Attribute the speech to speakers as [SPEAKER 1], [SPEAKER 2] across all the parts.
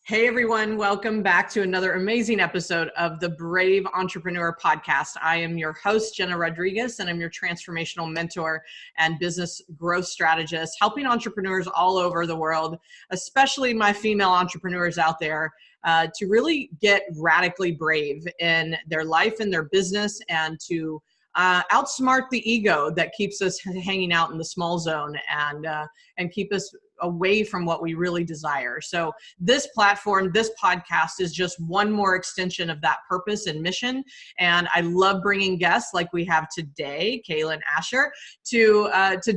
[SPEAKER 1] Hey everyone, welcome back to another amazing episode of the Brave Entrepreneur Podcast. I am your host, Jena Rodriguez, and I'm your transformational mentor and business growth strategist, helping entrepreneurs all over the world, especially my female entrepreneurs out there, to really get radically brave in their life and their business, and to outsmart the ego that keeps us hanging out in the small zone and keep us away from what we really desire. So this platform, this podcast is just one more extension of that purpose and mission. And I love bringing guests like we have today, Cailen Ascher, to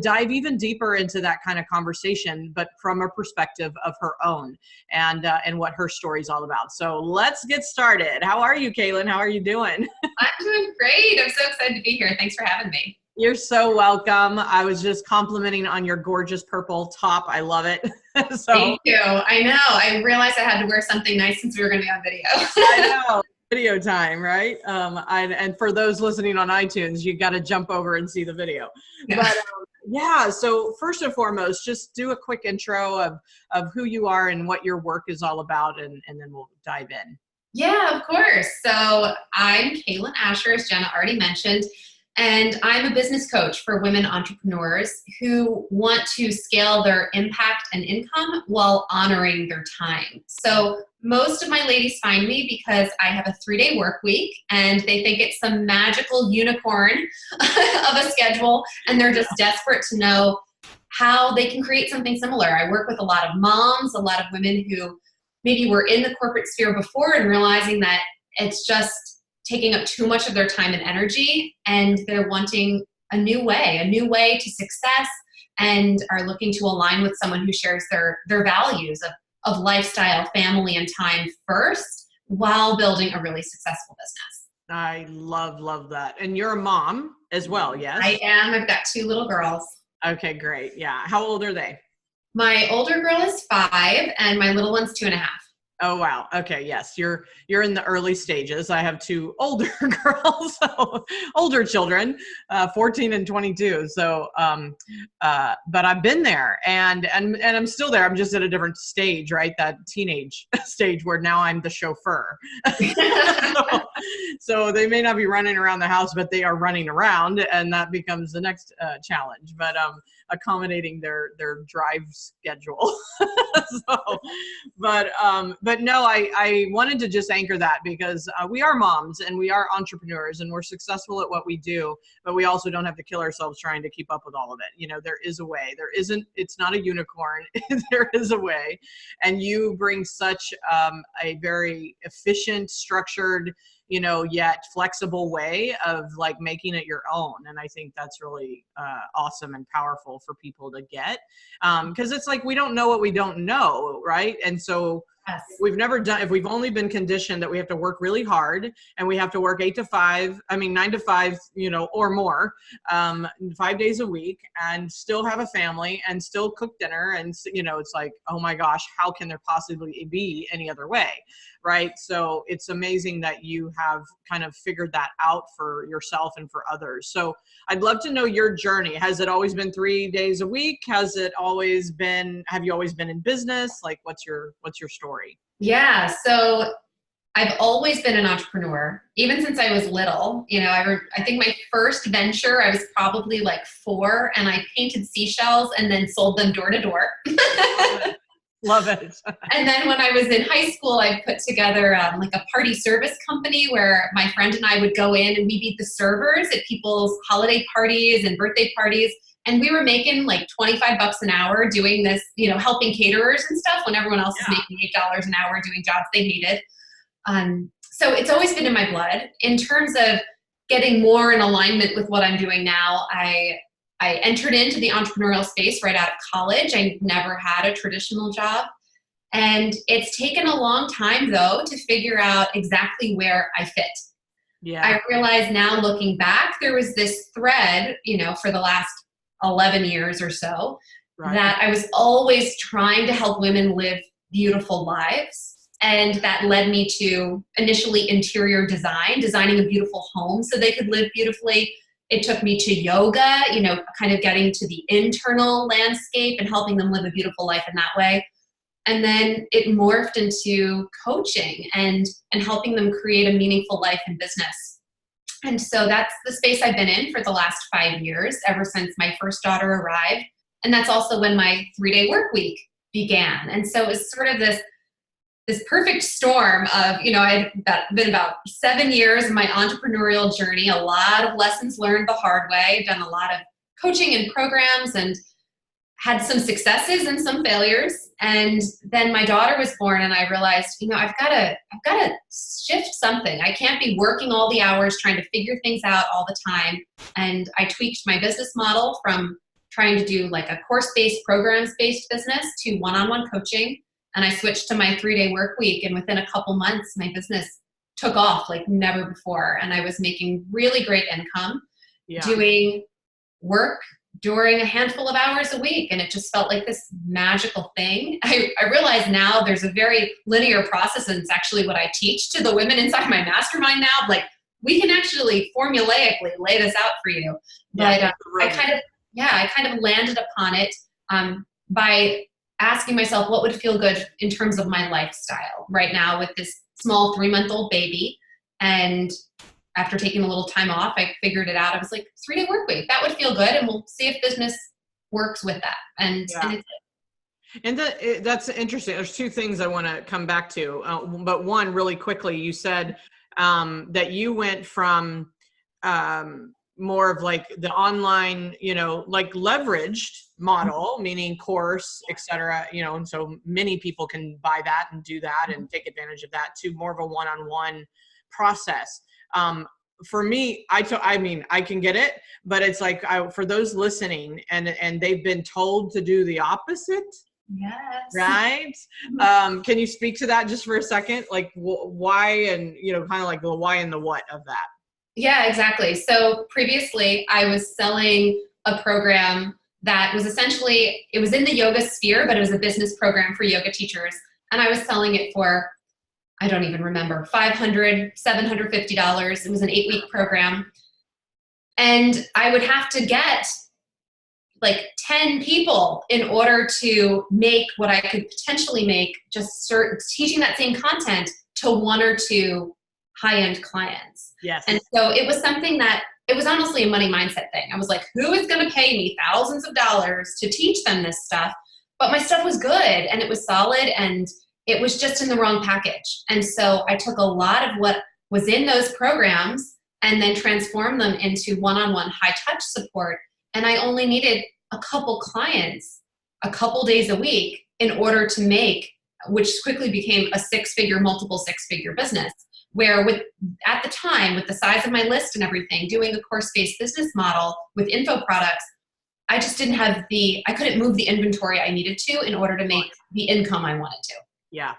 [SPEAKER 1] dive even deeper into that kind of conversation, but from a perspective of her own and what her story is all about. So let's get started. How are you, Cailen? How are you doing?
[SPEAKER 2] I'm doing great. I'm so excited to be here. Thanks for having me.
[SPEAKER 1] You're so welcome. I was just complimenting on your gorgeous purple top. I love it.
[SPEAKER 2] Thank you. I know. I realized I had to wear something nice since we were going to be on video.
[SPEAKER 1] I know. Video time, right? And for those listening on iTunes, you got to jump over and see the video. Yeah. But yeah, so first and foremost, just do a quick intro of who you are and what your work is all about, and then we'll dive in.
[SPEAKER 2] Yeah, of course. So I'm Cailen Ascher, as Jena already mentioned. And I'm a business coach for women entrepreneurs who want to scale their impact and income while honoring their time. So most of my ladies find me because I have a 3-day work week and they think it's some magical unicorn of a schedule, and they're just desperate to know how they can create something similar. I work with a lot of moms, a lot of women who maybe were in the corporate sphere before and realizing that it's just taking up too much of their time and energy, and they're wanting a new way to success, and are looking to align with someone who shares their values of lifestyle, family, and time first, while building a really successful business.
[SPEAKER 1] I love that. And you're a mom as well, yes?
[SPEAKER 2] I am. I've got 2 little girls.
[SPEAKER 1] Okay, great. Yeah. How old are they?
[SPEAKER 2] My older girl is 5 and my little one's 2.5.
[SPEAKER 1] Oh, wow. Okay. Yes. You're in the early stages. I have 2 older girls, so older children, 14 and 22. So, but I've been there and I'm still there. I'm just at a different stage, right? That teenage stage where now I'm the chauffeur. So they may not be running around the house, but they are running around, and that becomes the next challenge. But accommodating their drive schedule. But no, I wanted to just anchor that because we are moms and we are entrepreneurs and we're successful at what we do, but we also don't have to kill ourselves trying to keep up with all of it. You know, there is a way. It's not a unicorn. There is a way. And you bring such a very efficient, structured, yet flexible way of like making it your own. And I think that's really awesome and powerful for people to get. Because it's like, we don't know what we don't know, right? And so yes. If we've only been conditioned that we have to work really hard and we have to work 9 to 5, or more, 5 days a week, and still have a family and still cook dinner. And, it's like, oh my gosh, how can there possibly be any other way? Right. So it's amazing that you have kind of figured that out for yourself and for others. So I'd love to know your journey. Has it always been 3 days a week? Have you always been in business? Like, what's your story?
[SPEAKER 2] Yeah. So I've always been an entrepreneur, even since I was little. I think my first venture, I was probably like 4, and I painted seashells and then sold them door to door.
[SPEAKER 1] Love it.
[SPEAKER 2] And then when I was in high school, I put together like a party service company where my friend and I would go in and we'd be the servers at people's holiday parties and birthday parties. And we were making like $25 an hour doing this, helping caterers and stuff when everyone else is making $8 an hour doing jobs they hated. So it's always been in my blood. In terms of getting more in alignment with what I'm doing now, I entered into the entrepreneurial space right out of college. I never had a traditional job. And it's taken a long time, though, to figure out exactly where I fit. Yeah. I realize now, looking back, there was this thread, for the last 11 years or so, right, that I was always trying to help women live beautiful lives. And that led me to initially interior design, designing a beautiful home so they could live beautifully. It took me to yoga, kind of getting to the internal landscape and helping them live a beautiful life in that way. And then it morphed into coaching and helping them create a meaningful life and business. And so that's the space I've been in for the last 5 years, ever since my first daughter arrived. And that's also when my 3-day work week began. And so it was sort of this perfect storm of, I'd been about 7 years in my entrepreneurial journey, a lot of lessons learned the hard way. I've done a lot of coaching and programs and had some successes and some failures. And then my daughter was born and I realized, I've got to shift something. I can't be working all the hours trying to figure things out all the time. And I tweaked my business model from trying to do like a course-based, programs-based business to one-on-one coaching. And I switched to my 3-day work week. And within a couple months, my business took off like never before. And I was making really great income doing work during a handful of hours a week. And it just felt like this magical thing. I realize now there's a very linear process, and it's actually what I teach to the women inside my mastermind now. Like, we can actually formulaically lay this out for you. But I kind of landed upon it by asking myself what would feel good in terms of my lifestyle right now with this small 3-month-old baby. And after taking a little time off, I figured it out. I was like, 3-day work week, that would feel good. And we'll see if business works with that. And
[SPEAKER 1] that's interesting. There's 2 things I want to come back to. But one, really quickly, you said that you went from more of like the online, like leveraged model, meaning course, et cetera, and so many people can buy that and do that and take advantage of that, to more of a one-on-one process. For me, I can get it, but it's like, for those listening and they've been told to do the opposite.
[SPEAKER 2] Yes.
[SPEAKER 1] Right. Can you speak to that just for a second? Like why, and, kind of like the why and the what of that.
[SPEAKER 2] Yeah, exactly. So previously I was selling a program that was essentially, it was in the yoga sphere, but it was a business program for yoga teachers. And I was selling it for, I don't even remember, $500, $750. It was an 8-week program. And I would have to get like 10 people in order to make what I could potentially make, just teaching that same content to 1 or 2 high-end clients.
[SPEAKER 1] Yes.
[SPEAKER 2] And so it was something that, it was honestly a money mindset thing. I was like, who is going to pay me thousands of dollars to teach them this stuff? But my stuff was good and it was solid and it was just in the wrong package. And so I took a lot of what was in those programs and then transformed them into one-on-one high-touch support. And I only needed a couple clients, a couple days a week in order to make, which quickly became a 6-figure, multiple 6-figure business. Where at the time, with the size of my list and everything, doing a course-based business model with info products, I just didn't have I couldn't move the inventory I needed to in order to make the income I wanted to.
[SPEAKER 1] Yeah.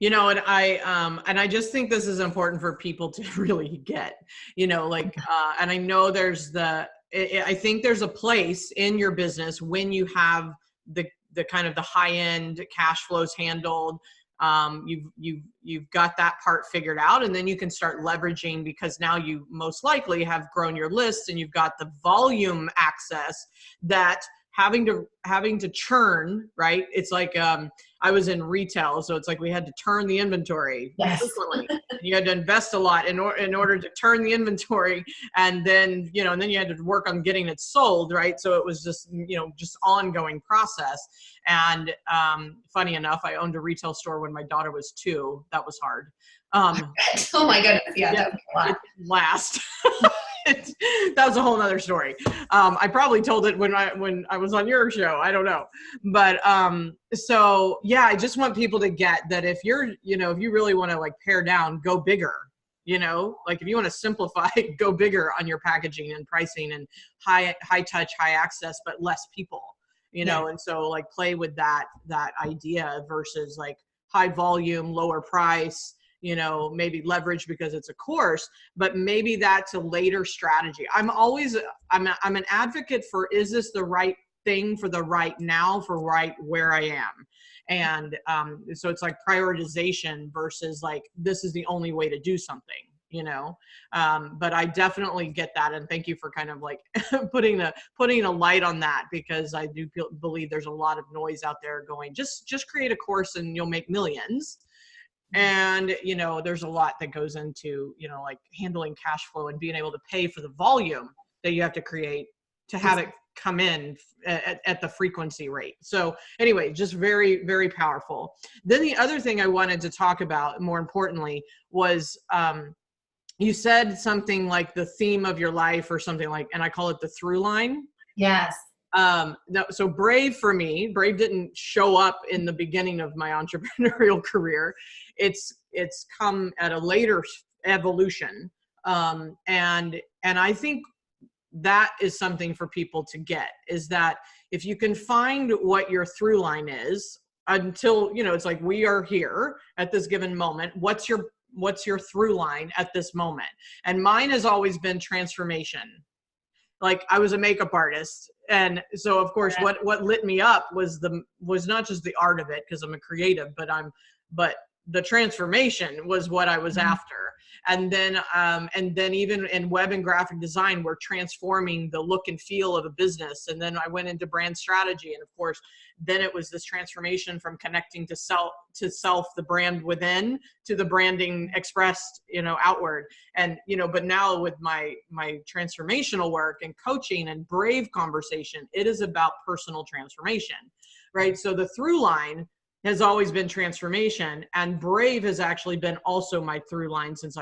[SPEAKER 1] And I just think this is important for people to really get, and I know I think there's a place in your business when you have the kind of the high-end cash flows handled. You've got that part figured out, and then you can start leveraging, because now you most likely have grown your list and you've got the volume access that having to churn, right? It's like, I was in retail, so it's like we had to turn the inventory.
[SPEAKER 2] Yes.
[SPEAKER 1] Frequently. You had to invest a lot in order to turn the inventory, and then, and then you had to work on getting it sold, right? So it was just, just ongoing process. And funny enough, I owned a retail store when my daughter was 2. That was hard.
[SPEAKER 2] Oh my goodness. Yeah. That was a lot.
[SPEAKER 1] It didn't last. That was a whole nother story. I probably told it when I was on your show. I don't know. But so yeah, I just want people to get that if you're, if you really want to like pare down, go bigger. Like if you want to simplify, go bigger on your packaging and pricing and high touch, high access, but less people. And so like play with that idea versus like high volume, lower price, maybe leverage because it's a course, but maybe that's a later strategy. I'm an advocate for, is this the right thing for the right now, for right where I am? And so it's like prioritization versus like, this is the only way to do something, But I definitely get that. And thank you for kind of like putting a light on that, because I do believe there's a lot of noise out there going, just create a course and you'll make millions. And, there's a lot that goes into, like handling cash flow and being able to pay for the volume that you have to create to have it come in at the frequency rate. So anyway, just very, very powerful. Then the other thing I wanted to talk about, more importantly, was you said something like the theme of your life or something like, and I call it the through line.
[SPEAKER 2] Yes.
[SPEAKER 1] So Brave, for me, Brave didn't show up in the beginning of my entrepreneurial career. It's come at a later evolution. And I think that is something for people to get, is that if you can find what your through line is, until, it's like, we are here at this given moment. What's your through line at this moment? And mine has always been transformation. Like, I was a makeup artist. And so of course, what lit me up was not just the art of it, because I'm a creative, but the transformation was what I was after. And then even in web and graphic design, we're transforming the look and feel of a business. And then I went into brand strategy. And of course, then it was this transformation from connecting to self, the brand within, to the branding expressed, outward. And, but now with my transformational work and coaching and Brave conversation, it is about personal transformation, right? So the through line has always been transformation, and Brave has actually been also my through line since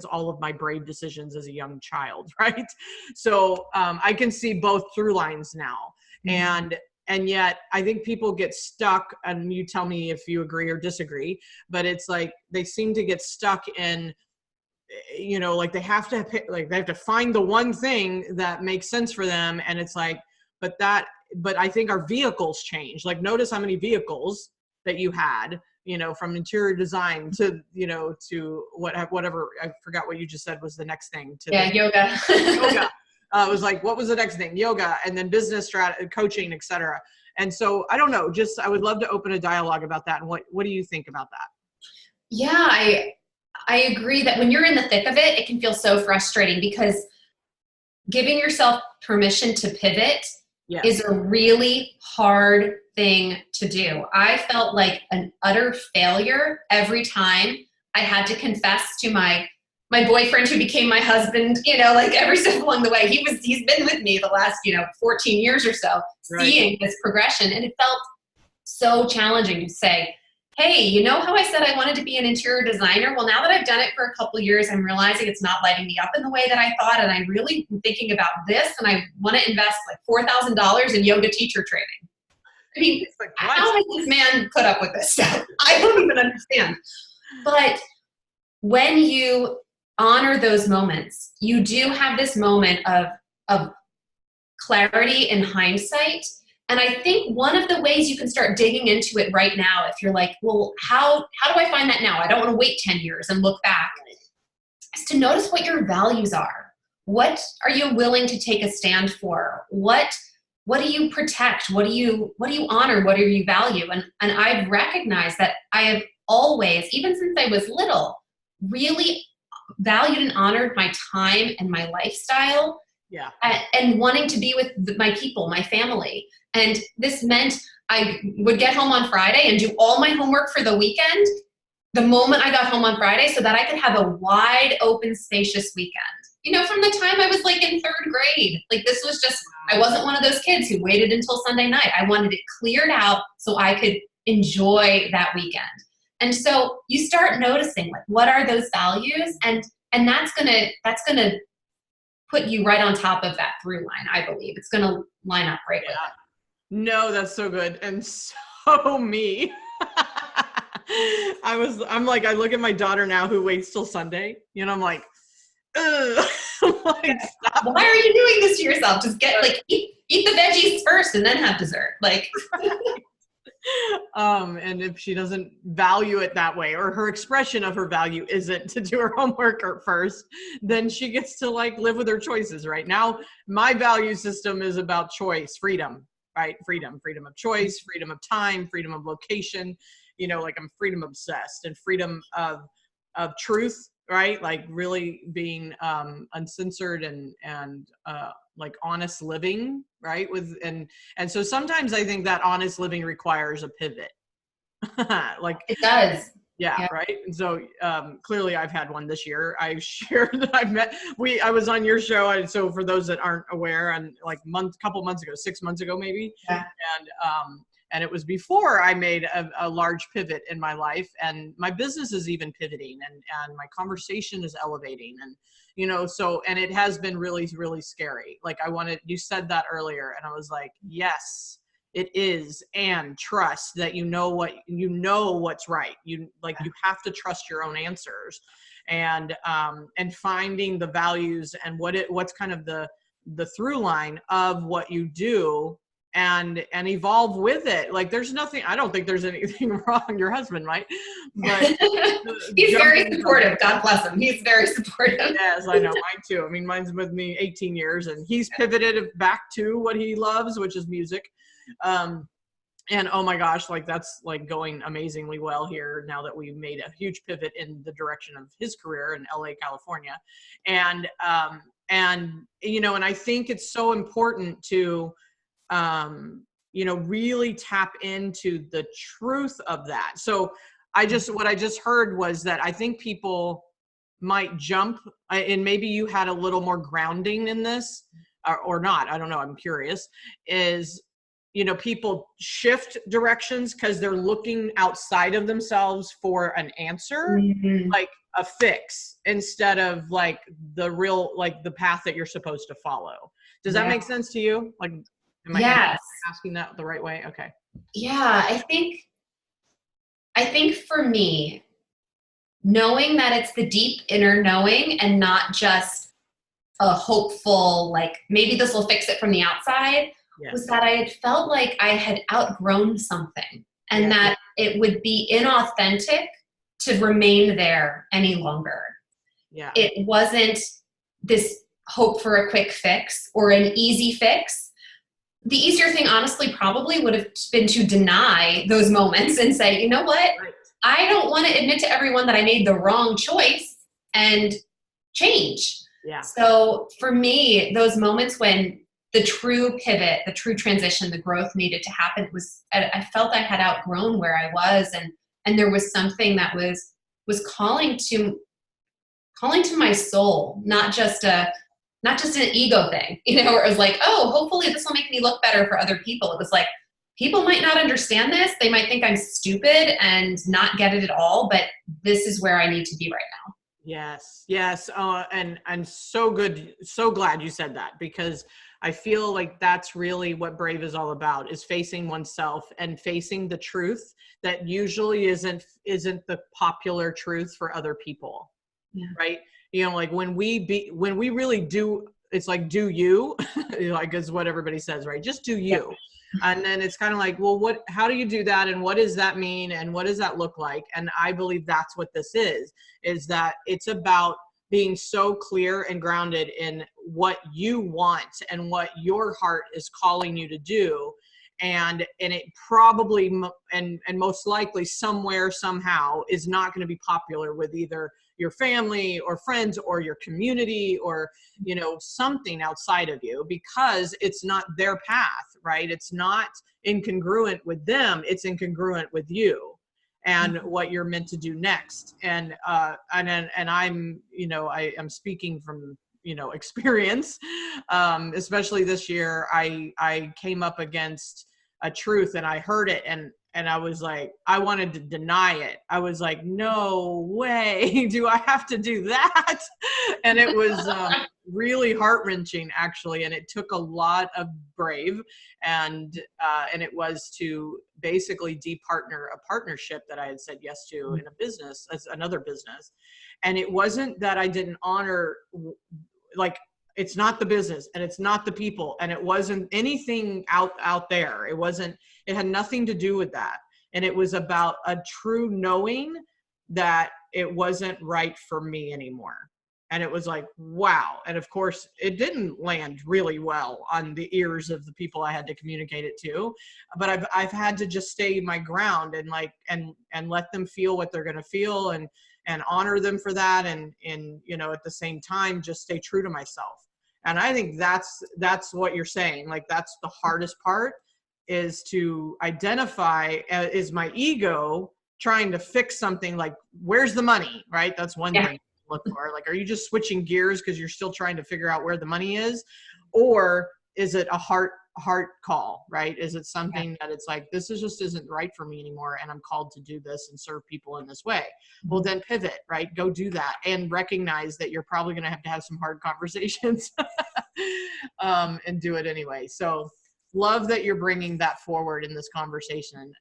[SPEAKER 1] all of my Brave decisions as a young child, right? So I can see both through lines now. Mm-hmm. And yet I think people get stuck, and you tell me if you agree or disagree, but it's like they seem to get stuck in, like they have to find the one thing that makes sense for them. And it's like, but I think our vehicles change. Like, notice how many vehicles that you had, from interior design to, to whatever, I forgot what you just said was the next thing.
[SPEAKER 2] Yoga.
[SPEAKER 1] Yoga. It was like, what was the next thing? Yoga, and then business strategy, coaching, etc. And so I don't know, I would love to open a dialogue about that. And what do you think about that?
[SPEAKER 2] Yeah, I agree that when you're in the thick of it, it can feel so frustrating, because giving yourself permission to pivot is a really hard thing to do. I felt like an utter failure every time I had to confess to my boyfriend, who became my husband, like every step along the way. He's been with me the last, 14 years or so, right, seeing this progression. And it felt so challenging to say, hey, how I said I wanted to be an interior designer? Well, now that I've done it for a couple of years, I'm realizing it's not lighting me up in the way that I thought. And I really am thinking about this, and I want to invest like $4,000 in yoga teacher training. I mean, how has this man put up with this stuff? I don't even understand. But when you honor those moments, you do have this moment of clarity in hindsight. And I think one of the ways you can start digging into it right now, if you're like, well, how do I find that now? I don't want to wait 10 years and look back, is to notice what your values are. What are you willing to take a stand for? What do you protect? What do you honor? What do you value? And I've recognized that I have always, even since I was little, really valued and honored my time and my lifestyle.
[SPEAKER 1] Yeah.
[SPEAKER 2] And wanting to be with my people, my family. And this meant I would get home on Friday and do all my homework for the weekend the moment I got home on Friday, so that I could have a wide open, spacious weekend. From the time I was like in third grade, like this was just, I wasn't one of those kids who waited until Sunday night. I wanted it cleared out so I could enjoy that weekend. And so you start noticing, like, what are those values? And that's gonna put you right on top of that through line, I believe. It's going to line up right with it.
[SPEAKER 1] No, that's so good. And so me. I'm like, I look at my daughter now who waits till Sunday, I'm like, ugh. Like, stop.
[SPEAKER 2] Why are you doing this to yourself? Just get eat the veggies first and then have dessert. Like,
[SPEAKER 1] and if she doesn't value it that way, or her expression of her value isn't to do her homework first, then she gets to like live with her choices. Right now, my value system is about choice, freedom, right? Freedom of choice, freedom of time, freedom of location, like I'm freedom obsessed, and freedom of truth, right? Like really being uncensored and like honest living, right? And so sometimes I think that honest living requires a pivot. Like
[SPEAKER 2] It does.
[SPEAKER 1] yeah,
[SPEAKER 2] Yeah.
[SPEAKER 1] right. And so clearly I've had one this year. I've shared that I was on your show. And so for those that aren't aware, and like couple months ago, 6 months ago, maybe.
[SPEAKER 2] Yeah.
[SPEAKER 1] And it was before I made a large pivot in my life, and my business is even pivoting, and my conversation is elevating. And, you know, so, and it has been really, really scary. Like you said that earlier, and I was like, yes, it is. And trust that what's right. You have to trust your own answers, and finding the values and what's kind of the through line of what you do, and evolve with it. Like I don't think there's anything wrong. Your husband might, but
[SPEAKER 2] he's very supportive. God bless him. He's very supportive.
[SPEAKER 1] Yes, I know, mine too. I mean, mine's with me 18 years, and he's pivoted back to what he loves, which is music. And oh my gosh, like that's like going amazingly well here now that we've made a huge pivot in the direction of his career in LA, California. And you know, and I think it's so important to you know, really tap into the truth of that. So what I just heard was that I think people might jump, and maybe you had a little more grounding in this, or not, I don't know, I'm curious, is, you know, people shift directions because they're looking outside of themselves for an answer, like a fix, instead of like the real, like the path that you're supposed to follow. Does that make sense to you? Like, am I asking that the right way? Okay.
[SPEAKER 2] Yeah, I think for me, knowing that it's the deep inner knowing and not just a hopeful, like maybe this will fix it from the outside, was that I had felt like I had outgrown something, and that it would be inauthentic to remain there any longer.
[SPEAKER 1] Yeah.
[SPEAKER 2] It wasn't this hope for a quick fix or an easy fix. The easier thing, honestly, probably would have been to deny those moments and say, you know what? Right. I don't want to admit to everyone that I made the wrong choice and change.
[SPEAKER 1] Yeah.
[SPEAKER 2] So for me, those moments when the true pivot, the true transition, the growth needed to happen, I felt I had outgrown where I was, and there was something that was calling to my soul, not just an ego thing, you know, where it was like, oh, hopefully this will make me look better for other people. It was like, people might not understand this. They might think I'm stupid and not get it at all, but this is where I need to be right now.
[SPEAKER 1] Yes. Yes. And I'm so glad you said that, because I feel like that's really what Brave is all about, is facing oneself and facing the truth that usually isn't the popular truth for other people.
[SPEAKER 2] Yeah.
[SPEAKER 1] Right. You know, like when we really do, it's like, do you, like is what everybody says, right? Just do you. Yeah. And then it's kind of like, well, how do you do that? And what does that mean? And what does that look like? And I believe that's what this is that it's about being so clear and grounded in what you want and what your heart is calling you to do. And it probably, and most likely somewhere, somehow is not going to be popular with either your family or friends or your community or, you know, something outside of you, because it's not their path, right? It's not incongruent with them. It's incongruent with you and what you're meant to do next. And I'm, you know, I am speaking from, you know, experience, especially this year, I came up against a truth and I heard it, and I was like, I wanted to deny it. I was like, no way, do I have to do that? And it was really heart-wrenching, actually. And it took a lot of brave, and it was to basically de-partner a partnership that I had said yes to in a business, as another business. And it wasn't that I didn't honor, like, it's not the business and it's not the people, and it wasn't anything out there. It had nothing to do with that. And it was about a true knowing that it wasn't right for me anymore. And it was like, wow. And of course it didn't land really well on the ears of the people I had to communicate it to, but I've had to just stay my ground and like, and let them feel what they're going to feel. And, and honor them for that. And, you know, at the same time, just stay true to myself. And I think that's what you're saying. Like, that's the hardest part, is to identify, is my ego trying to fix something? Like, where's the money, right? That's one thing to look for. Like, are you just switching gears because you're still trying to figure out where the money is? Or is it a heart call, right? Is it something that it's like, this just isn't right for me anymore, and I'm called to do this and serve people in this way? Well, then pivot, right? Go do that, and recognize that you're probably going to have some hard conversations and do it anyway. So love that you're bringing that forward in this conversation.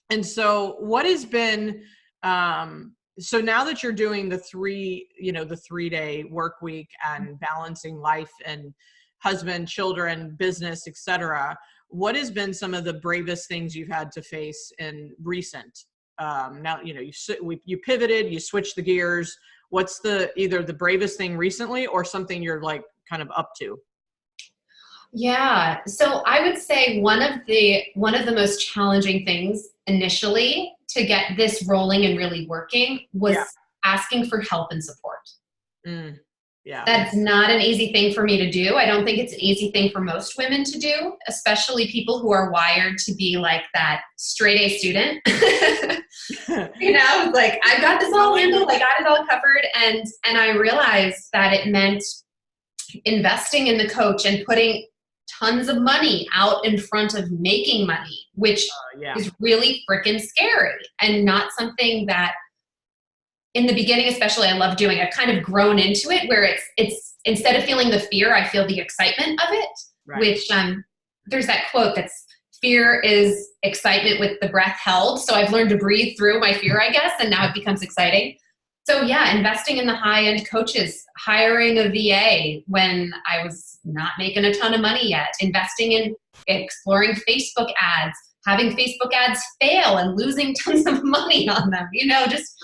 [SPEAKER 1] And so what has been, so now that you're doing the 3-day work week and balancing life and husband, children, business, etc., what has been some of the bravest things you've had to face in recent? Now, you know, you pivoted, you switched the gears. What's either the bravest thing recently or something you're like kind of up to?
[SPEAKER 2] Yeah. So I would say one of the most challenging things initially to get this rolling and really working was asking for help and support.
[SPEAKER 1] Yeah.
[SPEAKER 2] That's not an easy thing for me to do. I don't think it's an easy thing for most women to do, especially people who are wired to be like that straight A student. You know, like, I've got this all handled, I got it all covered. And I realized that it meant investing in the coach and putting tons of money out in front of making money, which is really freaking scary, and not something that in the beginning, especially, I love doing. I've kind of grown into it where it's instead of feeling the fear, I feel the excitement of it, which there's that quote that's, fear is excitement with the breath held. So I've learned to breathe through my fear, I guess, and now it becomes exciting. So yeah, investing in the high-end coaches, hiring a VA when I was not making a ton of money yet, investing in exploring Facebook ads, having Facebook ads fail and losing tons of money on them, you know, just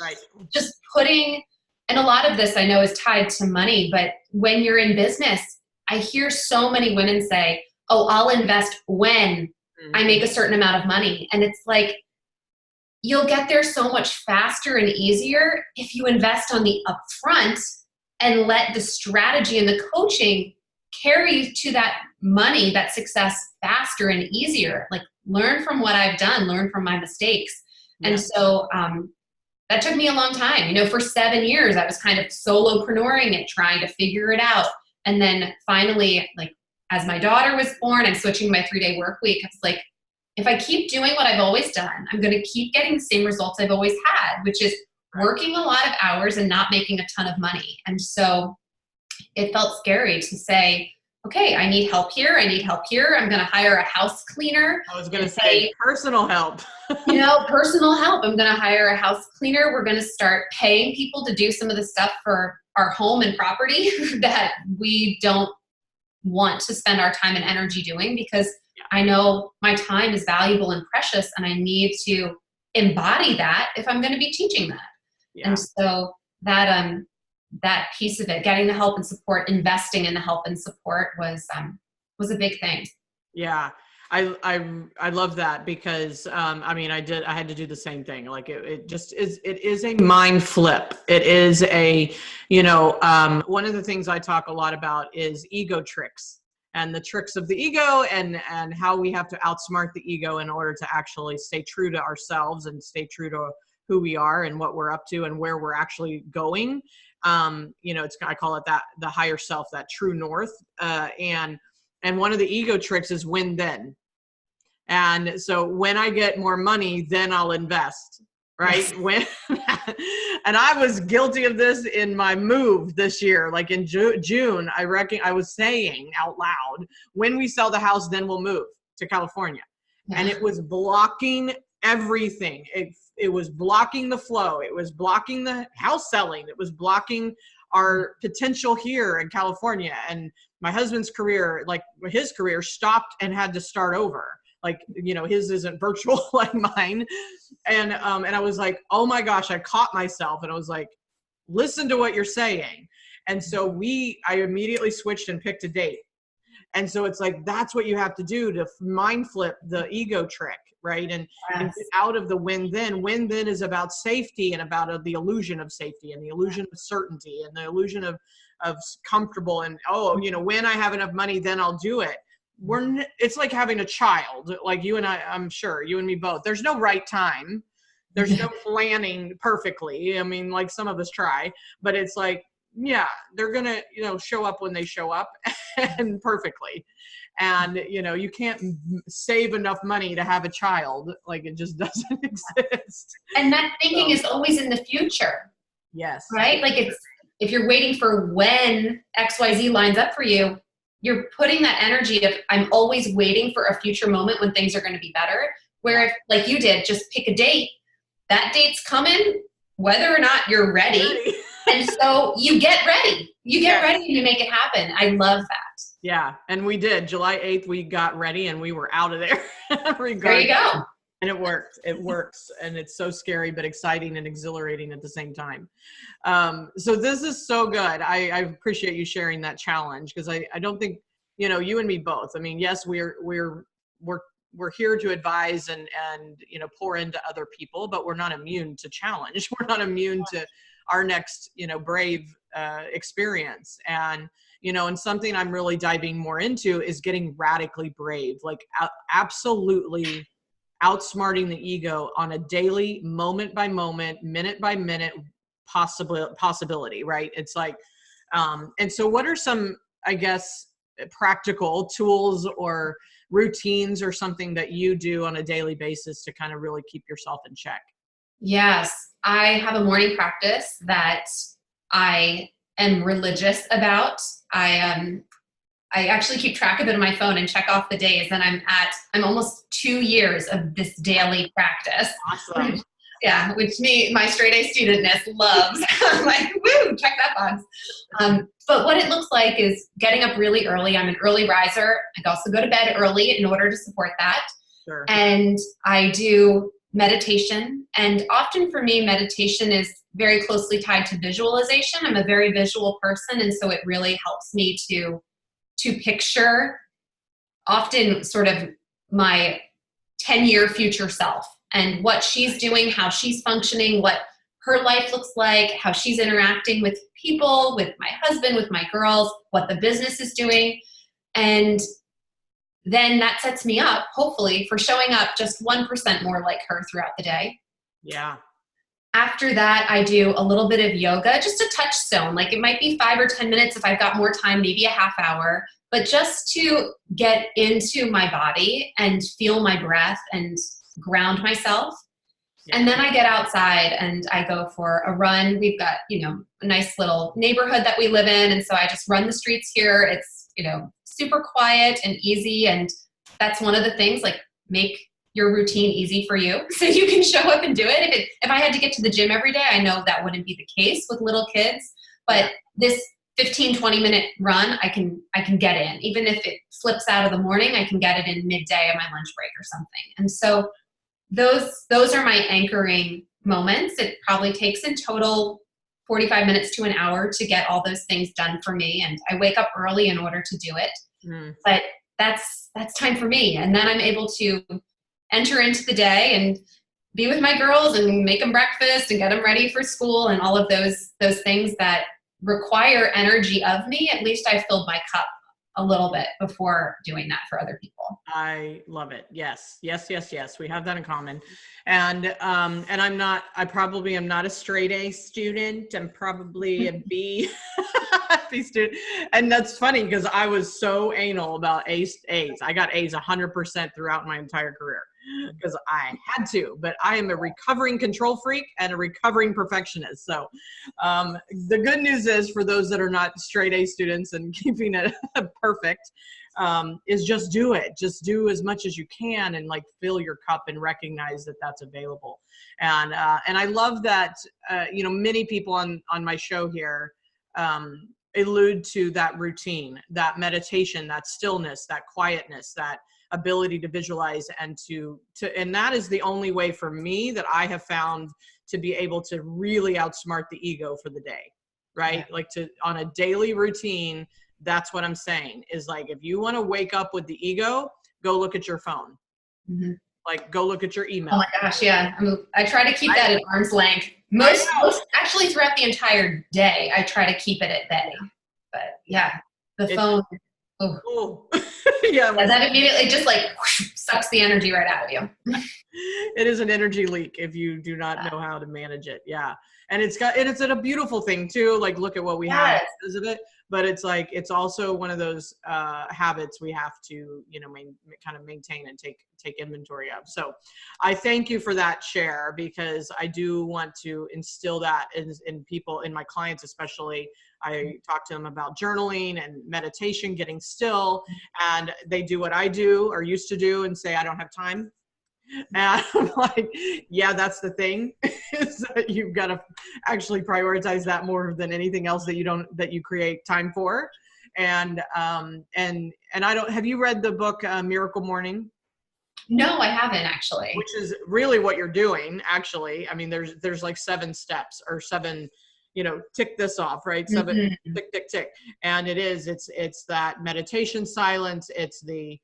[SPEAKER 2] putting, and a lot of this I know is tied to money, but when you're in business, I hear so many women say, oh, I'll invest when I make a certain amount of money. And it's like, you'll get there so much faster and easier if you invest on the upfront and let the strategy and the coaching carry you to that money, that success faster and easier. Like, learn from what I've done, learn from my mistakes. Yeah. And so that took me a long time. You know, for 7 years, I was kind of solopreneuring it, trying to figure it out. And then finally, like, as my daughter was born, I'm switching my 3-day work week. I was like, if I keep doing what I've always done, I'm going to keep getting the same results I've always had, which is working a lot of hours and not making a ton of money. And so it felt scary to say, okay, I need help here. I need help here. I'm going to hire a house cleaner.
[SPEAKER 1] I was going to say personal help.
[SPEAKER 2] You know, personal help. I'm going to hire a house cleaner. We're going to start paying people to do some of the stuff for our home and property that we don't want to spend our time and energy doing, because I know my time is valuable and precious, and I need to embody that if I'm going to be teaching that. Yeah. And so that piece of it, getting the help and support, investing in the help and support was a big thing.
[SPEAKER 1] Yeah. I love that, because I mean, I had to do the same thing. Like, it is a mind flip. It is a, you know, one of the things I talk a lot about is ego tricks, and the tricks of the ego, and how we have to outsmart the ego in order to actually stay true to ourselves and stay true to who we are and what we're up to and where we're actually going. You know, I call it the higher self, that true north. And one of the ego tricks is win then. And so when I get more money, then I'll invest, right? And I was guilty of this in my move this year. Like in June, I was saying out loud, when we sell the house, then we'll move to California. And it was blocking everything. It was blocking the flow. It was blocking the house selling. It was blocking our potential here in California. And my husband's career, like his career, stopped and had to start over. Like, you know, his isn't virtual like mine. And I was like, oh my gosh, I caught myself. And I was like, listen to what you're saying. And so I immediately switched and picked a date. And so it's like, that's what you have to do to mind flip the ego trick, right? And get out of the win then. Win then is about safety and about the illusion of safety and the illusion of certainty and the illusion of comfortable and, when I have enough money, then I'll do it. It's like having a child, like you and I'm sure you and me both. There's no right time. There's no planning perfectly. I mean, like some of us try, but it's like, yeah, they're going to, show up when they show up and perfectly. And, you can't save enough money to have a child. Like it just doesn't exist.
[SPEAKER 2] And that thinking is always in the future.
[SPEAKER 1] Yes.
[SPEAKER 2] Right? Like if you're waiting for when XYZ lines up for you, you're putting that energy of I'm always waiting for a future moment when things are going to be better. Where if, like you did, just pick a date, that date's coming, whether or not you're ready. And so you get ready. You get ready and you make it happen. I love that.
[SPEAKER 1] Yeah. And we did. July 8th, we got ready and we were out of there.
[SPEAKER 2] There you go.
[SPEAKER 1] And it worked. It works. And it's so scary, but exciting and exhilarating at the same time. So this is so good. I appreciate you sharing that challenge because I don't think, you and me both. I mean, yes, we're here to advise and pour into other people, but we're not immune to challenge. We're not immune to our next, brave experience. And, and something I'm really diving more into is getting radically brave, like absolutely outsmarting the ego on a daily, moment by moment, minute by minute possibility, right? It's like, and so what are some, I guess, practical tools or routines or something that you do on a daily basis to kind of really keep yourself in check?
[SPEAKER 2] Yes, I have a morning practice that I am religious about. I actually keep track of it on my phone and check off the days, and I'm almost 2 years of this daily practice.
[SPEAKER 1] Awesome.
[SPEAKER 2] Yeah, which my straight A studentness loves. I'm like, woo, check that box. But what it looks like is getting up really early. I'm an early riser. I also go to bed early in order to support that.
[SPEAKER 1] Sure.
[SPEAKER 2] And I do meditation. And often for me, meditation is very closely tied to visualization. I'm a very visual person. And so it really helps me to picture often sort of my 10-year future self and what she's doing, how she's functioning, what her life looks like, how she's interacting with people, with my husband, with my girls, what the business is doing. And then that sets me up, hopefully, for showing up just 1% more like her throughout the day.
[SPEAKER 1] Yeah.
[SPEAKER 2] After that, I do a little bit of yoga, just a touchstone. Like it might be 5 or 10 minutes if I've got more time, maybe a half hour, but just to get into my body and feel my breath and ground myself. Yeah. And then I get outside and I go for a run. We've got, a nice little neighborhood that we live in. And so I just run the streets here. It's, super quiet and easy. And that's one of the things, like make your routine easy for you so you can show up and do it. If I had to get to the gym every day, I know that wouldn't be the case with little kids, but this 15-20 minute run, I can get in. Even if it slips out of the morning, I can get it in midday on my lunch break or something. And so those are my anchoring moments. It probably takes in total 45 minutes to an hour to get all those things done for me. And I wake up early in order to do it. But that's time for me. And then I'm able to enter into the day and be with my girls and make them breakfast and get them ready for school and all of those things that require energy of me. At least I filled my cup a little bit before doing that for other people.
[SPEAKER 1] I love it. Yes. We have that in common. And I probably am not a straight A student. I'm probably a B, B student. And that's funny because I was so anal about A's. I got A's 100% throughout my entire career because I had to, but I am a recovering control freak and a recovering perfectionist. So the good news is for those that are not straight A students and keeping it perfect, is just do it. Just do as much as you can and like fill your cup and recognize that that's available. And I love that, many people on my show here allude to that routine, that meditation, that stillness, that quietness, that ability to visualize and and that is the only way for me that I have found to be able to really outsmart the ego for the day, right? Yeah. Like on a daily routine, That's what I'm saying is like, if you want to wake up with the ego, go look at your phone.
[SPEAKER 2] Mm-hmm.
[SPEAKER 1] Like, go look at your email.
[SPEAKER 2] Oh my gosh, yeah. I try to keep that at arm's length. Actually throughout the entire day, I try to keep it at bay. But yeah, the phone. Oh.
[SPEAKER 1] Yeah,
[SPEAKER 2] that immediately just like whoosh, sucks the energy right out of you.
[SPEAKER 1] It is an energy leak if you do not know how to manage it. Yeah. And it's a beautiful thing too. Like, look at what we have because of it. But it's like, it's also one of those habits we have to, kind of maintain and take inventory of. So I thank you for that share, because I do want to instill that in people, in my clients especially. I talk to them about journaling and meditation, getting still, and they do what I do or used to do and say, I don't have time. And I'm like, yeah, that's the thing, is that you've got to actually prioritize that more than anything else that you create time for. And have you read the book, Miracle Morning?
[SPEAKER 2] No, I haven't actually.
[SPEAKER 1] Which is really what you're doing, actually. I mean, there's like 7 steps or 7, tick this off, right? 7, tick, tick, tick. And it's that meditation silence. It's the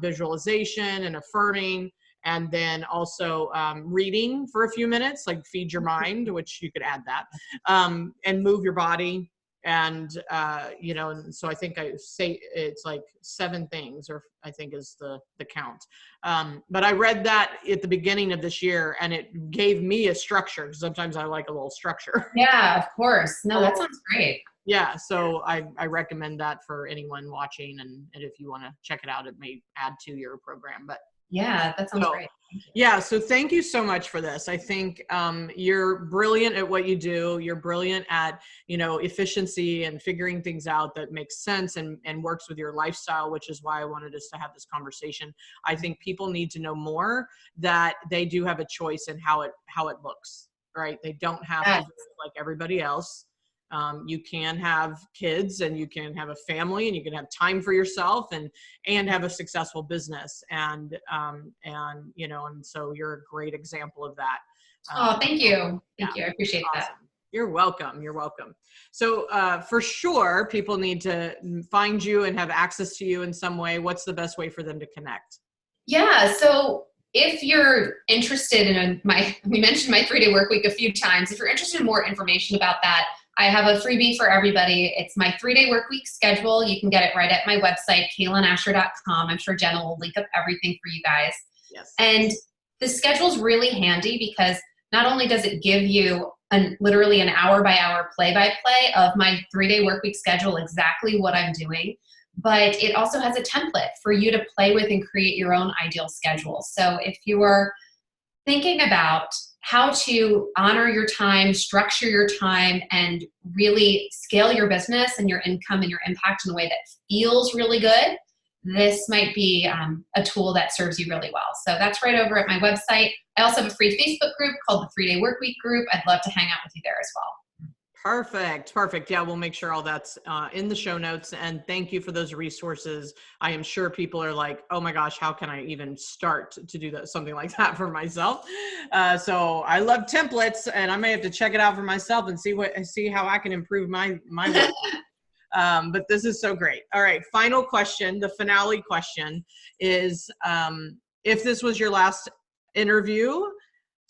[SPEAKER 1] visualization and affirming. And then also reading for a few minutes, like feed your mind, which you could add that, and move your body. And, and so I think I say it's like 7 things, or I think is the count. But I read that at the beginning of this year, and it gave me a structure, because sometimes I like a little structure.
[SPEAKER 2] Yeah, of course. No, that sounds great.
[SPEAKER 1] Yeah. So I recommend that for anyone watching. And if you want to check it out, it may add to your program, but
[SPEAKER 2] yeah, that sounds great.
[SPEAKER 1] Yeah. So thank you so much for this. I think you're brilliant at what you do. You're brilliant at, efficiency and figuring things out that makes sense and works with your lifestyle, which is why I wanted us to have this conversation. I think people need to know more that they do have a choice in how it looks, right? They don't have to do it like everybody else. You can have kids, and you can have a family, and you can have time for yourself, and have a successful business. And so you're a great example of that.
[SPEAKER 2] Oh, thank you. Thank you. I appreciate that.
[SPEAKER 1] You're welcome. You're welcome. So for sure, people need to find you and have access to you in some way. What's the best way for them to connect?
[SPEAKER 2] Yeah. So if you're interested in we mentioned my 3-day work week a few times. If you're interested in more information about that, I have a freebie for everybody. It's my 3-day work week schedule. You can get it right at my website, CailenAscher.com. I'm sure Jena will link up everything for you guys.
[SPEAKER 1] Yes.
[SPEAKER 2] And the schedule is really handy, because not only does it give you literally an hour-by-hour play-by-play of my 3-day work week schedule, exactly what I'm doing, but it also has a template for you to play with and create your own ideal schedule. So if you are thinking about how to honor your time, structure your time, and really scale your business and your income and your impact in a way that feels really good, this might be a tool that serves you really well. So that's right over at my website. I also have a free Facebook group called the 3-day work week group. I'd love to hang out with you there as well.
[SPEAKER 1] Perfect. Perfect. Yeah, we'll make sure all that's in the show notes. And thank you for those resources. I am sure people are like, oh my gosh, how can I even start to do something like that for myself? So I love templates, and I may have to check it out for myself and see how I can improve my work. But this is so great. All right. Final question. The finale question is, if this was your last interview,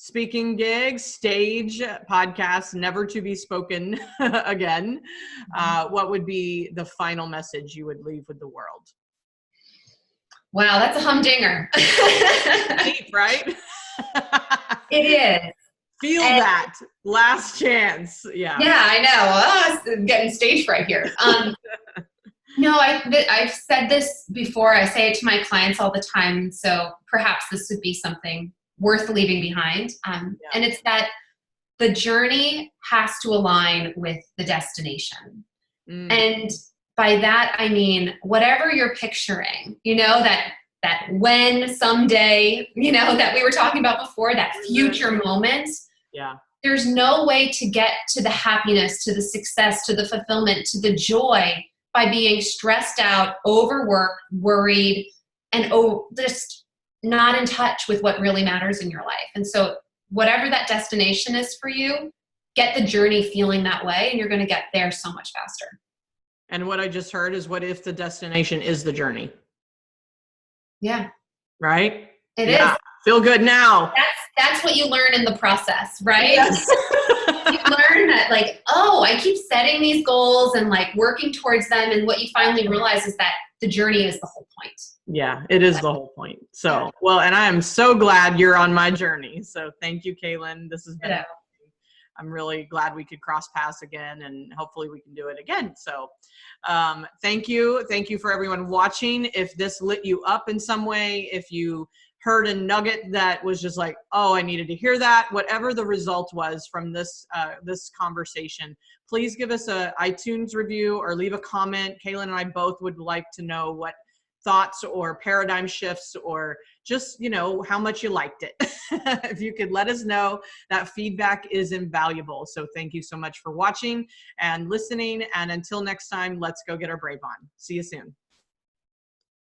[SPEAKER 1] speaking gig, stage, podcast, never to be spoken again, what would be the final message you would leave with the world?
[SPEAKER 2] Wow, that's a humdinger.
[SPEAKER 1] Deep, right?
[SPEAKER 2] It is.
[SPEAKER 1] Feel that. Last chance. Yeah.
[SPEAKER 2] Yeah, I know. I'm getting stage fright here. No, I've said this before. I say it to my clients all the time. So perhaps this would be something worth leaving behind. And it's that the journey has to align with the destination. And by that, I mean, whatever you're picturing, that when someday, that we were talking about before, that future moment.
[SPEAKER 1] Yeah.
[SPEAKER 2] There's no way to get to the happiness, to the success, to the fulfillment, to the joy by being stressed out, overworked, worried, and just not in touch with what really matters in your life. And so whatever that destination is for you, get the journey feeling that way, and you're going to get there so much faster.
[SPEAKER 1] And what I just heard is, what if the destination is the journey?
[SPEAKER 2] Yeah.
[SPEAKER 1] Right?
[SPEAKER 2] It is.
[SPEAKER 1] Feel good now.
[SPEAKER 2] That's what you learn in the process, right?
[SPEAKER 1] Yes.
[SPEAKER 2] You learn that, like, oh, I keep setting these goals and like working towards them. And what you finally realize is that the journey is the whole point.
[SPEAKER 1] Yeah, it is the whole point. So, well, and I am so glad you're on my journey. So thank you, Cailen. This has been, I'm really glad we could cross paths again, and hopefully we can do it again. So thank you. Thank you for everyone watching. If this lit you up in some way, if you heard a nugget that was just like, oh, I needed to hear that, whatever the result was from this this conversation, please give us a iTunes review or leave a comment. Cailen and I both would like to know what thoughts or paradigm shifts, or just, you know, how much you liked it. If you could let us know, that feedback is invaluable. So thank you so much for watching and listening. And until next time, let's go get our brave on. See you soon.